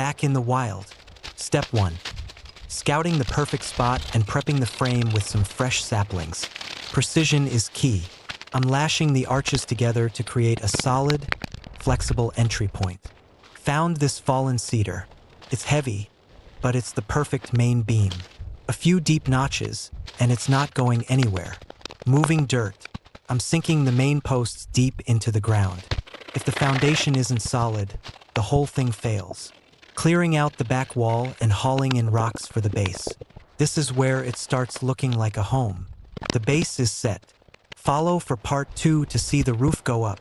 back in the wild. Step 1. Scouting the perfect spot and prepping the frame with some fresh saplings. Precision is key. I'm lashing the arches together to create a solid, flexible entry point. Found this fallen cedar. It's heavy, but it's the perfect main beam. A few deep notches, and it's not going anywhere. Moving dirt. I'm sinking the main posts deep into the ground. If the foundation isn't solid, the whole thing fails. Clearing out the back wall and hauling in rocks for the base. This is where it starts looking like a home. The base is set. Follow for part 2 to see the roof go up.